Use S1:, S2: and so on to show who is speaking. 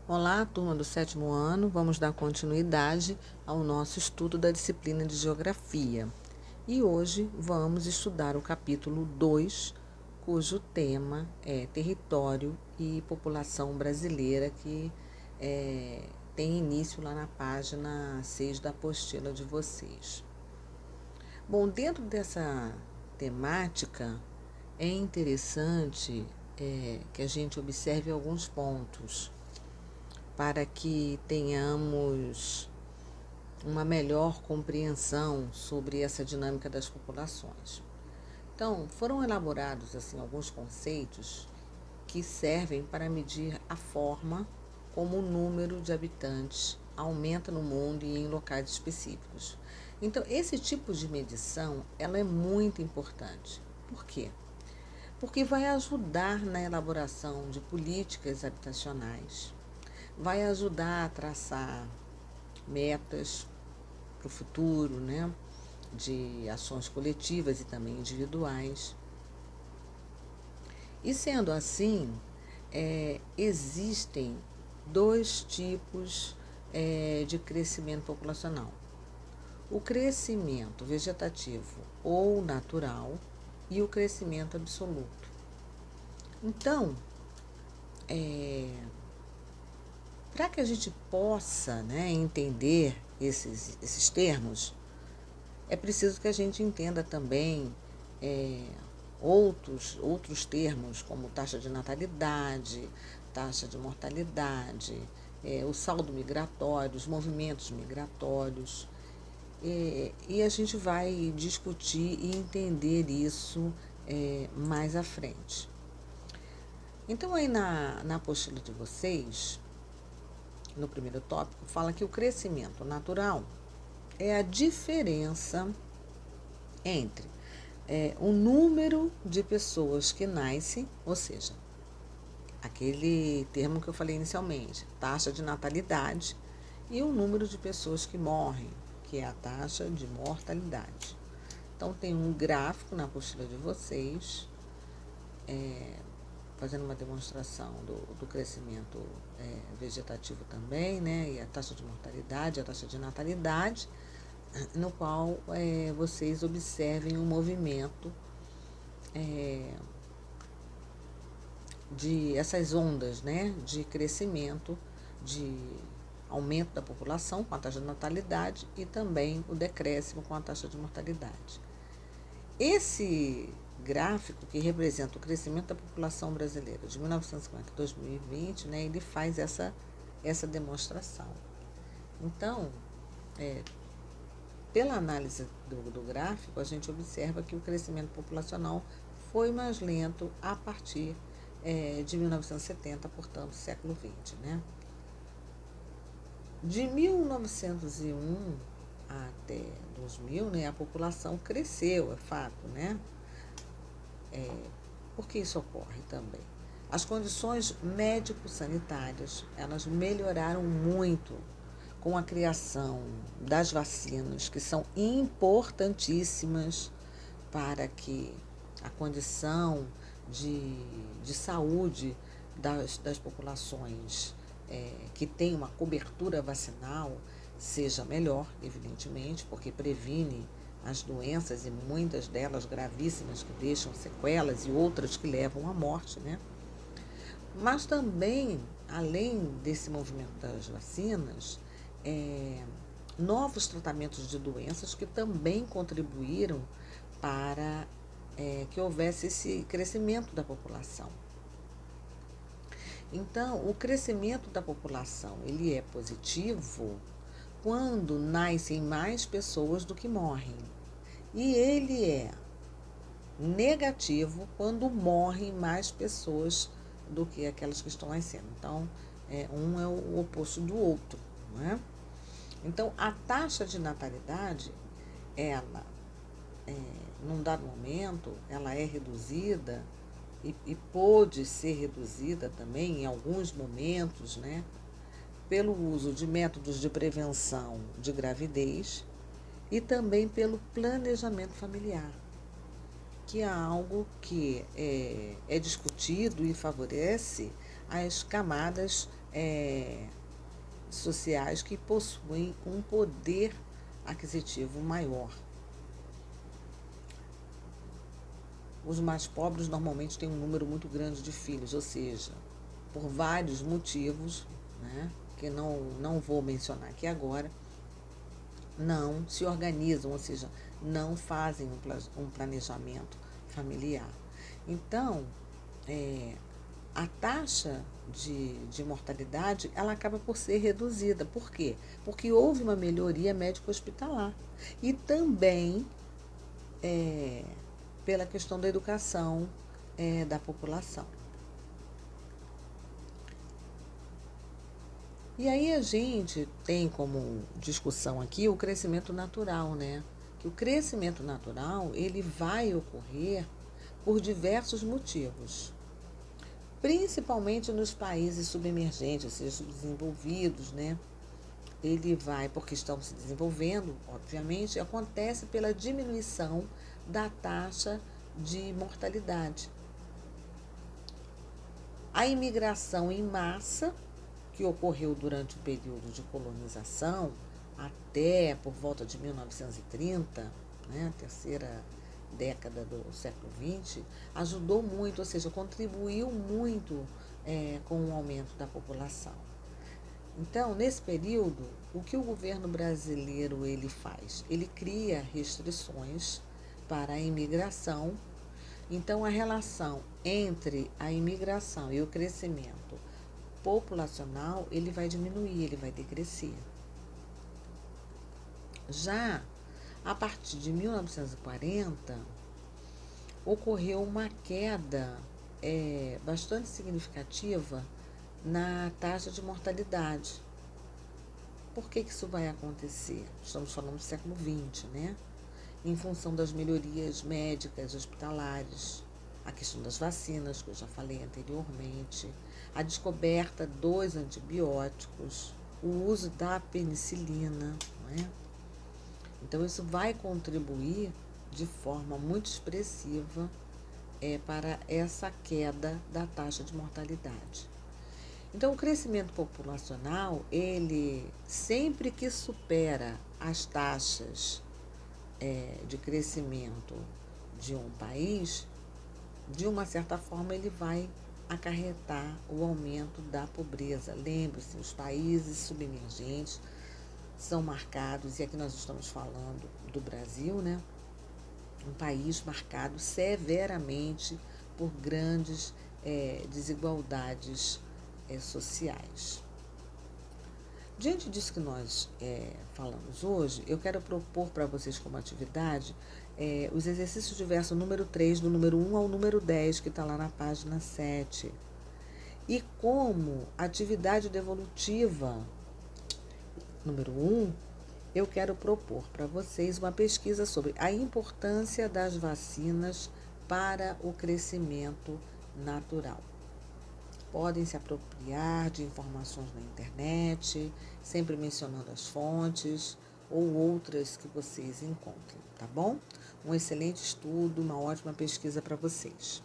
S1: Olá, turma do sétimo ano. Vamos dar continuidade ao nosso estudo da disciplina de Geografia. E hoje vamos estudar o capítulo 2, cujo tema é Território e População Brasileira, que tem início lá na página 6 da apostila de vocês. Bom, dentro dessa temática, é interessante que a gente observe alguns pontos para que tenhamos uma melhor compreensão sobre essa dinâmica das populações. Então, foram elaborados alguns conceitos que servem para medir a forma como o número de habitantes aumenta no mundo e em locais específicos. Então, esse tipo de medição, ela é muito importante. Por quê? Porque vai ajudar na elaboração de políticas habitacionais, vai ajudar a traçar metas para o futuro, né? De ações coletivas e também individuais. E sendo assim, existem dois tipos de crescimento populacional. O crescimento vegetativo ou natural e o crescimento absoluto. Então, para que a gente possa entender esses termos, é preciso que a gente entenda também outros termos, como taxa de natalidade, taxa de mortalidade, o saldo migratório, os movimentos migratórios. E a gente vai discutir e entender isso mais à frente. Então, aí na apostila de vocês, no primeiro tópico, fala que o crescimento natural é a diferença entre o número de pessoas que nascem, ou seja, aquele termo que eu falei inicialmente, taxa de natalidade, e o número de pessoas que morrem, que é a taxa de mortalidade. Então, tem um gráfico na apostila de vocês, fazendo uma demonstração do crescimento vegetativo também, né? E a taxa de mortalidade, a taxa de natalidade, no qual vocês observem o movimento de essas ondas, né? De crescimento, de aumento da população com a taxa de natalidade e também o decréscimo com a taxa de mortalidade. Esse gráfico, que representa o crescimento da população brasileira de 1950 a 2020, ele faz essa demonstração. Então, pela análise do gráfico, a gente observa que o crescimento populacional foi mais lento a partir de 1970, portanto, século XX. De 1901 até 2000, a população cresceu, é fato, Por que isso ocorre também? As condições médico-sanitárias, elas melhoraram muito com a criação das vacinas, que são importantíssimas para que a condição de saúde das populações que têm uma cobertura vacinal seja melhor, evidentemente, porque previne as doenças e muitas delas gravíssimas que deixam sequelas e outras que levam à morte, Mas também, além desse movimento das vacinas, novos tratamentos de doenças que também contribuíram para que houvesse esse crescimento da população. Então, o crescimento da população, ele é positivo quando nascem mais pessoas do que morrem. E ele é negativo quando morrem mais pessoas do que aquelas que estão nascendo. Então, um é o oposto do outro, Então, a taxa de natalidade, ela, num dado momento, ela é reduzida e pode ser reduzida também em alguns momentos, pelo uso de métodos de prevenção de gravidez e também pelo planejamento familiar, que é algo que é discutido e favorece as camadas sociais que possuem um poder aquisitivo maior. Os mais pobres normalmente têm um número muito grande de filhos, ou seja, por vários motivos, né, que não vou mencionar aqui agora, não se organizam, ou seja, não fazem um planejamento familiar. Então, a taxa de mortalidade ela acaba por ser reduzida. Por quê? Porque houve uma melhoria médico-hospitalar. E também pela questão da educação da população. E aí a gente tem como discussão aqui o crescimento natural, né? Que o crescimento natural ele vai ocorrer por diversos motivos, principalmente nos países subemergentes, ou seja, subdesenvolvidos, né? Ele vai, porque estão se desenvolvendo, obviamente, acontece pela diminuição da taxa de mortalidade. A imigração em massa, que ocorreu durante o período de colonização, até por volta de 1930, né, a terceira década do século XX, ajudou muito, ou seja, contribuiu muito com o aumento da população. Então, nesse período, o que o governo brasileiro ele faz? Ele cria restrições para a imigração. Então, a relação entre a imigração e o crescimento populacional, ele vai diminuir, ele vai decrescer. Já a partir de 1940, ocorreu uma queda bastante significativa na taxa de mortalidade. Por que isso vai acontecer? Estamos falando do século XX, né? Em função das melhorias médicas, hospitalares, a questão das vacinas, que eu já falei anteriormente, a descoberta dos antibióticos, o uso da penicilina, não é? Então, isso vai contribuir de forma muito expressiva para essa queda da taxa de mortalidade. Então, o crescimento populacional, ele sempre que supera as taxas de crescimento de um país, de uma certa forma, ele vai acarretar o aumento da pobreza. Lembre-se, os países subemergentes são marcados, e aqui nós estamos falando do Brasil, né? Um país marcado severamente por grandes desigualdades sociais. Diante disso que nós falamos hoje, eu quero propor para vocês como atividade os exercícios de verso número 3, do número 1 ao número 10, que está lá na página 7. E como atividade devolutiva número 1, eu quero propor para vocês uma pesquisa sobre a importância das vacinas para o crescimento natural. Podem se apropriar de informações na internet, sempre mencionando as fontes ou outras que vocês encontrem, tá bom? Um excelente estudo, uma ótima pesquisa para vocês.